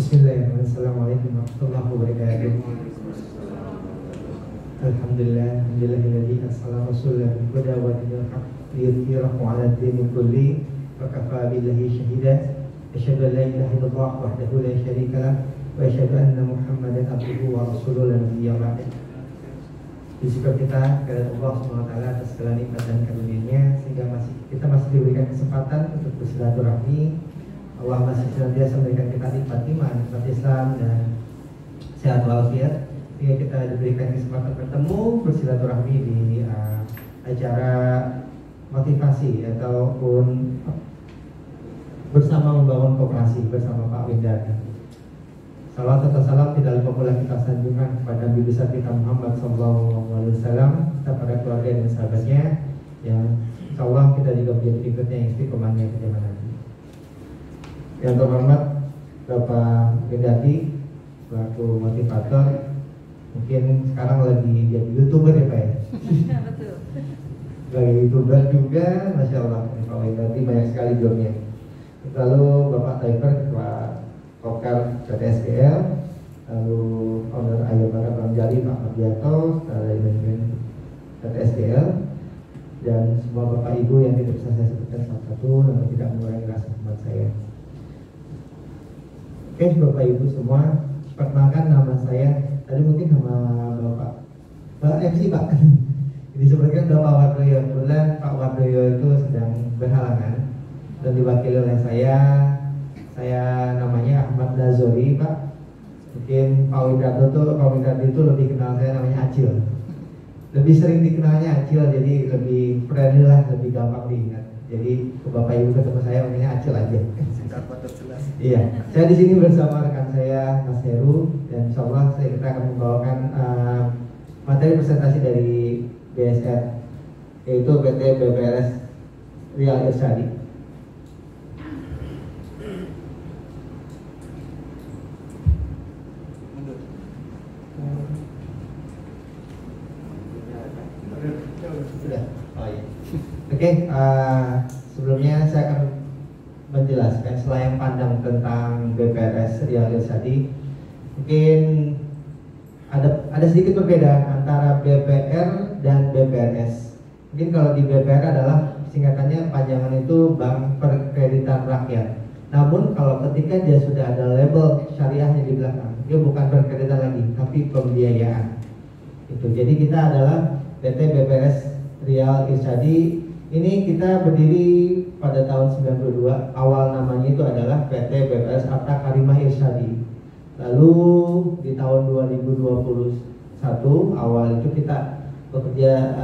Bismillahirrahmanirrahim. Assalamualaikum warahmatullahi wabarakatuh. Alhamdulillah, alhamdulillahilladzi arsala rasulahu bil huda wa dinil haqq liyudhhirahu 'ala ad-dini kulli wa kafaa billahi shahida. Asyhadu an la ilaha illallah wahdahu la syarika lah wa asyhadu anna Muhammadan abduhu wa rasuluhu la nabiyya ba'dahu. Bersyukur kita kepada Allah SWT atas segala nikmat dan karunia-Nya sehingga kita masih diberikan kesempatan untuk bersilaturahmi. Allah masih senantiasa memberikan kita nikmat iman, nikmat Islam dan sehat walafiat sehingga kita diberikan kesempatan bertemu bersilaturahmi di acara motivasi ataupun bersama membangun koperasi bersama Pak Windar. Salawat atau salam tidak lupa pula kita sanjungkan kepada Nabi besar kita Muhammad SAW, kepada keluarga dan sahabatnya, yang insyaallah kita juga menjadi ikutnya yang istiqomahnya ke zaman nanti. Yang terhormat Bapak Gendati selaku motivator, mungkin sekarang lagi jadi YouTuber ya Pak ya? Betul. Sebagai YouTuber juga, Masya Allah, Pak Gendati banyak sekali jobnya. Lalu Bapak Taifer, Ketua Kokar PTSGL, lalu owner Ayobara Bang Jali, Pak Mardiato, dari manajemen PTSGL, dan semua Bapak Ibu yang tidak bisa saya sebutkan satu-satu, namun tidak mengurangi rasa hormat saya. Oke, Bapak Ibu semua, perkenalkan nama saya. Tadi mungkin nama Bapak MC Pak. Disebutkan Bapak Wardoyo. Kebetulan Pak Wardoyo itu sedang berhalangan dan diwakili oleh saya. Saya namanya Ahmad Nazori Pak. Mungkin Pak Windardo itu lebih kenal saya namanya Acil. Lebih sering dikenalnya Acil, jadi lebih friendly lah, lebih gampang diingat. Jadi ke Bapak Ibu ketemu saya namanya Acil aja. Singkat padat jelas. Iya, saya di sini bersama rekan saya Mas Heru, dan insyaallah kita akan membawakan materi presentasi dari BSR, yaitu PT BPRS Rial Irsyadi. Oke, sebelumnya saya akan menjelaskan selayang pandang tentang BPRS Rial Irsyadi. Mungkin ada sedikit perbedaan antara BPR dan BPRS. Mungkin kalau di BPR adalah singkatannya panjangan itu Bank Perkreditan Rakyat. Namun kalau ketika dia sudah ada label syariahnya di belakang, dia bukan perkreditan lagi, tapi pembiayaan. Itu. Jadi kita adalah PT BPRS Rial Irsyadi. Ini kita berdiri pada tahun 92. Awal namanya itu adalah PT BPRS Arta Karimah Irsyadi. Lalu di tahun 2021 awal itu kita bekerja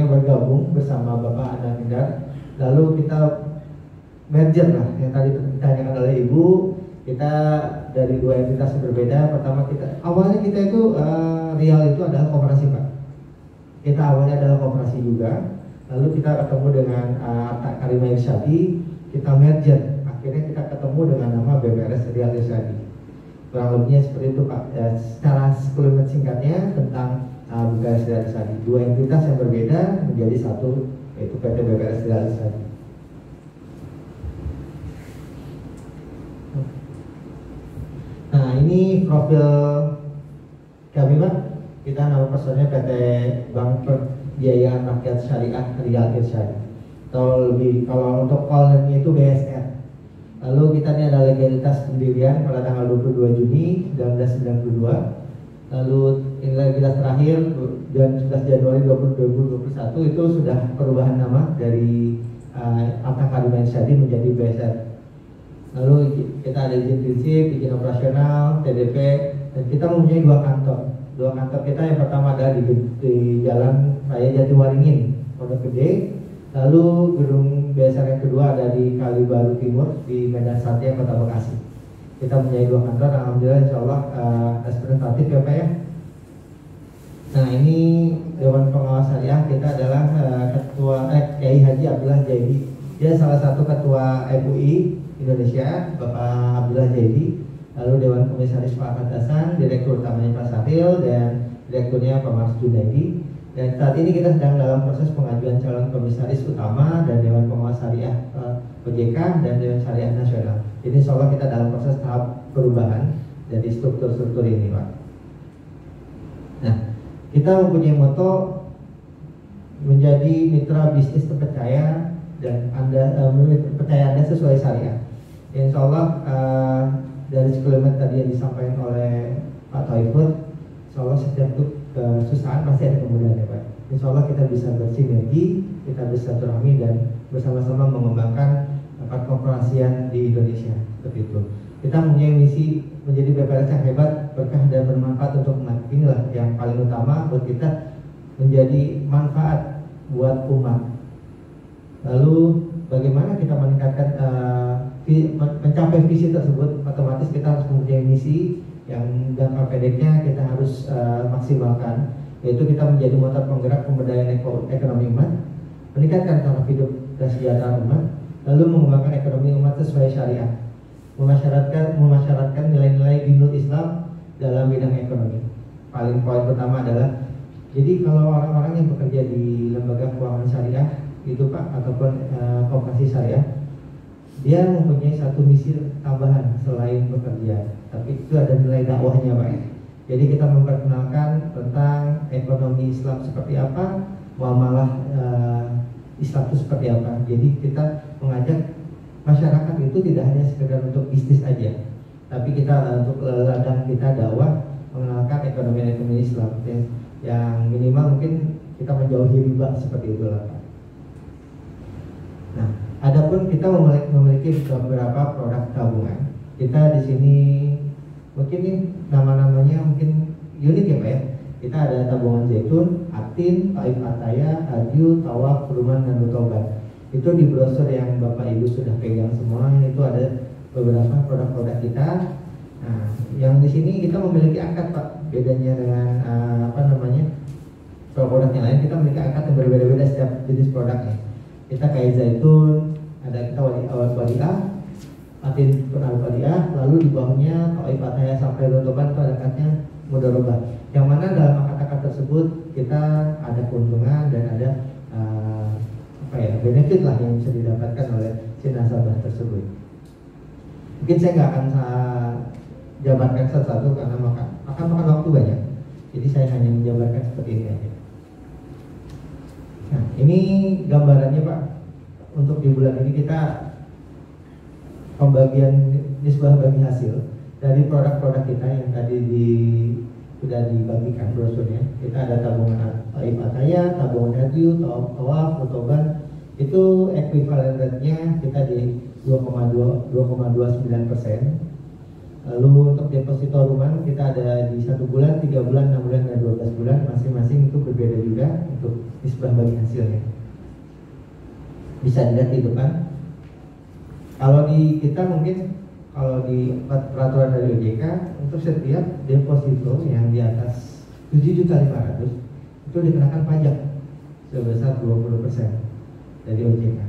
bergabung bersama Bapak Anang Indar. Lalu kita merger lah yang tadi ditanyakan oleh Ibu. Kita dari dua entitas yang berbeda. Pertama awalnya kita itu Rial itu adalah koperasi Pak. Kita awalnya adalah koperasi juga. Lalu kita ketemu dengan Arta Karimah Irsyadi, kita merger. Akhirnya kita ketemu dengan nama BPRS Rial Irsyadi. Kurang lebihnya seperti itu Pak. Secara sekelumit singkatnya tentang BPRS Rial Irsyadi. Dua entitas yang berbeda menjadi satu, yaitu PT BPRS Rial Irsyadi. Nah ini profil kami Pak. Kita nama personnya PT Bank Perbiayaan Rakyat Syariah Rial Irsyadi, atau lebih kalau untuk call-nya itu BSR. Lalu kita ini ada legalitas pendirian pada tanggal 22 Juni 1992. Lalu ini legalitas terakhir dan 11 Januari 2021 itu sudah perubahan nama dari Arta Karimah Irsyadi menjadi BSR. Lalu kita ada izin prinsip, izin operasional, TDP, dan kita mempunyai dua kantor. Dua kantor kita yang pertama ada di Jalan Raya Jatiwaringin, Pondok Gede. Lalu gedung BSR yang kedua ada di Kalibaru Timur di Medan Satya, Kota Bekasi. Kita mempunyai dua kantor. Alhamdulillah insyaallah representatif ya Pak ya. Nah ini Dewan Pengawas Syariah kita adalah Ketua Kiai Haji Abdullah Jaidi. Dia salah satu Ketua MUI Indonesia, Bapak Abdullah Jaidi. Lalu Dewan Komisaris Pak Ahmad Hasan, Direktur utamanya Pak Sahril, dan Direkturnya Pak Mars Junaidi. Dan saat ini kita sedang dalam proses pengajuan calon komisaris utama dan Dewan Pengawas Syariah OJK dan Dewan Syariah Nasional. Jadi insya Allah kita dalam proses tahap perubahan dari struktur-struktur ini, Pak. Nah, kita mempunyai moto menjadi mitra bisnis terpercaya dan percaya Anda sesuai syariah. Insya Allah dari sekeliling tadi yang disampaikan oleh Pak Taifur, insya Allah setiap kesusahan pasti ada kemudahan ya Pak. Insya Allah kita bisa bersinergi, kita bisa bersilaturahmi dan bersama-sama mengembangkan korporasian di Indonesia, seperti itu. Kita mempunyai misi menjadi BPRS yang hebat, berkah dan bermanfaat untuk umat. Inilah yang paling utama buat kita, menjadi manfaat buat umat. Lalu bagaimana kita meningkatkan mencapai visi tersebut? Otomatis kita harus mempunyai misi yang jangka pendeknya kita harus maksimalkan, yaitu kita menjadi motor penggerak pemberdayaan ekonomi umat, meningkatkan taraf hidup dan kesejahteraan umat, lalu mengembangkan ekonomi umat sesuai syariah, memasyaratkan nilai-nilai dinul Islam dalam bidang ekonomi. Paling poin pertama adalah, jadi kalau orang-orang yang bekerja di lembaga keuangan syariah itu Pak, ataupun koperasi syariah, dia mempunyai satu misi tambahan selain bekerja, tapi itu ada nilai dakwahnya Pak. Jadi kita memperkenalkan tentang ekonomi Islam seperti apa, muamalah Islam itu seperti apa. Jadi kita mengajak masyarakat itu tidak hanya sekedar untuk bisnis aja, tapi kita untuk ladang kita dakwah mengenalkan ekonomi Islam yang minimal mungkin kita menjauhi riba, seperti itulah Pak. Nah, adapun kita memiliki beberapa produk tabungan. Kita di sini mungkin nih nama-namanya mungkin unik ya Pak ya. Kita ada tabungan zaitun, atin, taif ataya, aju, tawaf, perumahan dan mutobat. Itu di brosur yang Bapak Ibu sudah pegang semua, itu ada beberapa produk-produk kita. Nah, yang di sini kita memiliki akad Pak. Bedanya dengan produk yang lain, kita memiliki akad yang berbeda-beda setiap jenis produknya. Kita kayak zaitun, ada kita wadiah, atin pun al-wadiah, lalu di bawahnya taif ataya sampai lutoban itu ada akadnya mudharabah. Yang mana dalam akad-akad tersebut kita ada keuntungan dan ada benefit lah yang bisa didapatkan oleh si nasabah tersebut. Mungkin saya nggak akan jabarkan satu-satu karena akan makan waktu banyak. Jadi saya hanya menjabarkan seperti ini aja. Nah, ini gambarannya Pak. Untuk di bulan ini kita pembagian nisbah bagi hasil dari produk-produk kita yang tadi sudah dibagikan brosurnya. Kita ada tabungan taif ataya, tabungan haji, tawaf, rutoban. Itu ekuivalen rate-nya kita di 2,29%. Lalu untuk deposito rumah kita ada di 1 bulan, 3 bulan, 6 bulan, dan 12 bulan. Masing-masing itu berbeda juga untuk nisbah bagi hasilnya. Bisa dilihat di depan. Kalau di kita mungkin, kalau di peraturan dari OJK, untuk setiap deposito yang di atas 7.500.000 itu dikenakan pajak sebesar 20% dari OJK.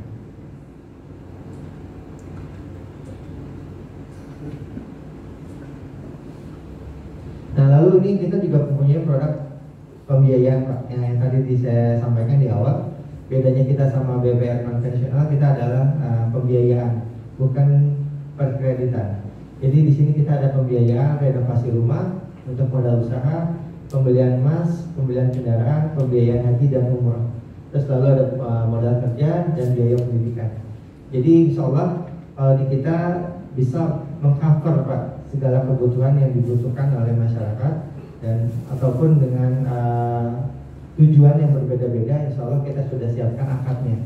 Nah, lalu ini kita juga mempunyai produk pembiayaan Pak, yang tadi saya sampaikan di awal. Bedanya kita sama BPR konvensional, kita adalah pembiayaan, bukan perkreditan. Jadi di sini kita ada pembiayaan renovasi rumah untuk modal usaha, pembelian emas, pembelian kendaraan, pembiayaan haji dan umroh. Terus lalu ada modal kerja dan biaya pendidikan. Jadi insya Allah di kita bisa mengcover Pak segala kebutuhan yang dibutuhkan oleh masyarakat, dan ataupun dengan tujuan yang berbeda-beda. Insya Allah kita sudah siapkan akadnya.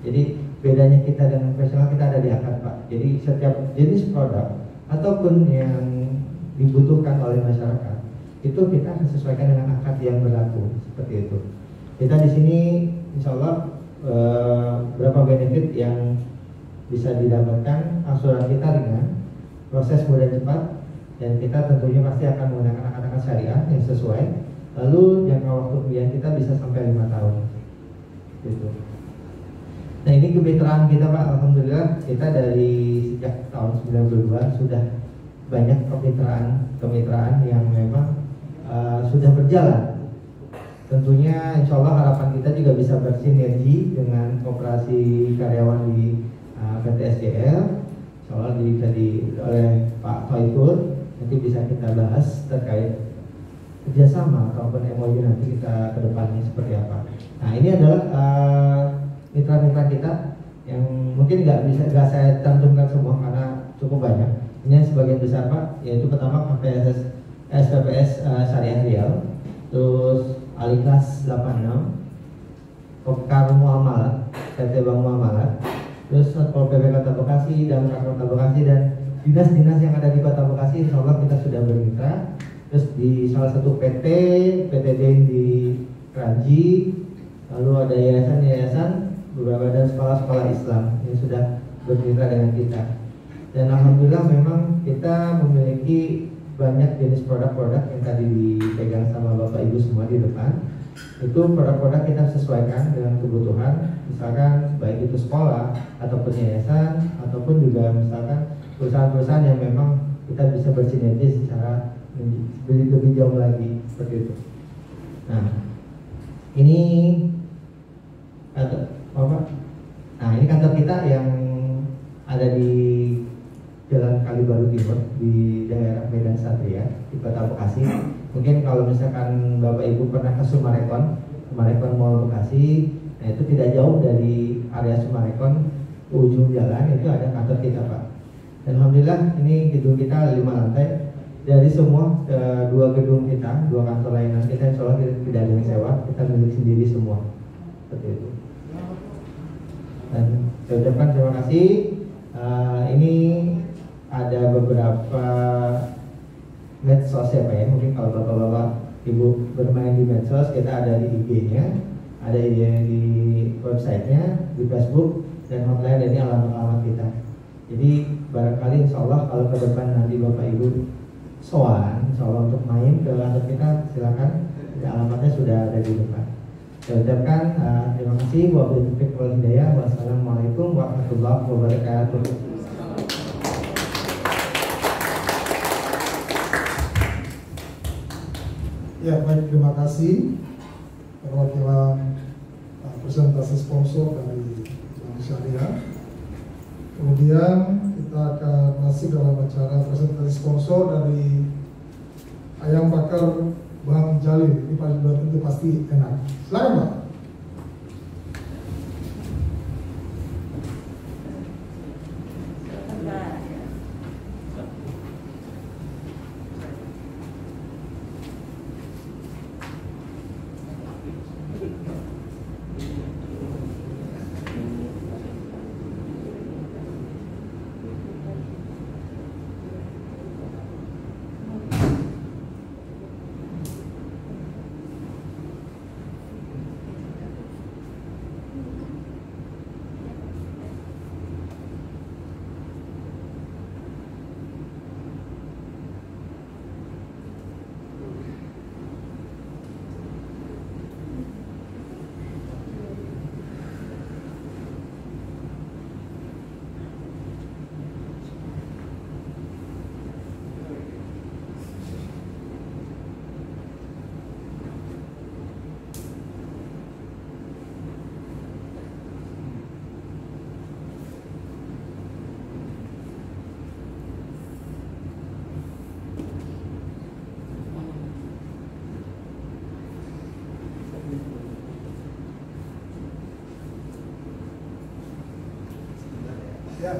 Jadi bedanya kita dengan profesional, kita ada di akad Pak. Jadi setiap jenis produk ataupun yang dibutuhkan oleh masyarakat itu kita akan sesuaikan dengan akad yang berlaku, seperti itu. Kita di sini insya Allah berapa benefit yang bisa didapatkan. Angsuran kita ringan, proses mudah cepat, dan kita tentunya pasti akan menggunakan akad-akad syariah yang sesuai. Lalu jangka waktu pembiayaan kita bisa sampai 5 tahun gitu. Nah, ini kemitraan kita Pak. Alhamdulillah kita dari sejak tahun 92 sudah banyak kemitraan yang memang sudah berjalan. Tentunya insya Allah harapan kita juga bisa bersinergi dengan koperasi karyawan di PT SDL. Insya Soal bisa oleh Pak Toifur, nanti bisa kita bahas terkait kerjasama ataupun MOU nanti kita ke depannya seperti apa. Nah ini adalah mitra-mitra kita yang mungkin nggak saya cantumkan semua karena cukup banyak. Ini sebagian besar Pak, yaitu pertama SPPS Syariah Riau, terus Aliklas 86, Kopkar Muamalat, PT Bank Muamalat, terus Satpol PP Kota Bekasi, Damkar Kota Bekasi, dan dinas-dinas yang ada di Kota Bekasi, insya Allah kita sudah bermitra. Terus di salah satu PTD di Kranji, lalu ada yayasan-yayasan, beberapa dan sekolah-sekolah Islam yang sudah bermitra dengan kita. Dan alhamdulillah memang kita memiliki banyak jenis produk-produk yang tadi dipegang sama Bapak Ibu semua di depan. Itu produk-produk kita sesuaikan dengan kebutuhan, misalkan baik itu sekolah ataupun yayasan ataupun juga misalkan perusahaan-perusahaan yang memang kita bisa bersinergi secara lebih jauh lagi seperti itu. Nah, ini kantor kita yang ada di Jalan Kalibaru Timur di daerah Medan Satria di Kota Bekasi. Mungkin kalau misalkan Bapak Ibu pernah ke Sumarekon Mall Bekasi, nah itu tidak jauh dari area Sumarekon, ujung jalan itu ada kantor kita Pak. Dan alhamdulillah ini gedung kita 5 lantai. Dari semua 2 gedung kita, 2 kantor layanan kita, insya Allah kita tidak ada yang sewa, kita milik sendiri semua seperti itu. Dan saya ucapkan terima kasih. Ini ada beberapa medsos ya Pak ya, mungkin kalau bapak-bapak ibu bermain di medsos, kita ada di IG-nya, ada di websitenya, di Facebook, dan hotline, dan ini alamat-alamat kita. Jadi barangkali insya Allah kalau ke depan nanti bapak ibu soal, insya Allah untuk main ke kantor kita, silakan, alamatnya sudah ada di depan. Saya ucapkan terima kasih. Wabillahi wal hidayah. Wassalamualaikum warahmatullahi wabarakatuh. Ya baik, terima kasih perwakilan presentasi sponsor dari Bank Syariah. Kemudian kita akan masuk dalam acara presentasi sponsor dari ayam bakar Bang Jalil. Ini paling tentu pasti enak. Silakan Pak. Ya.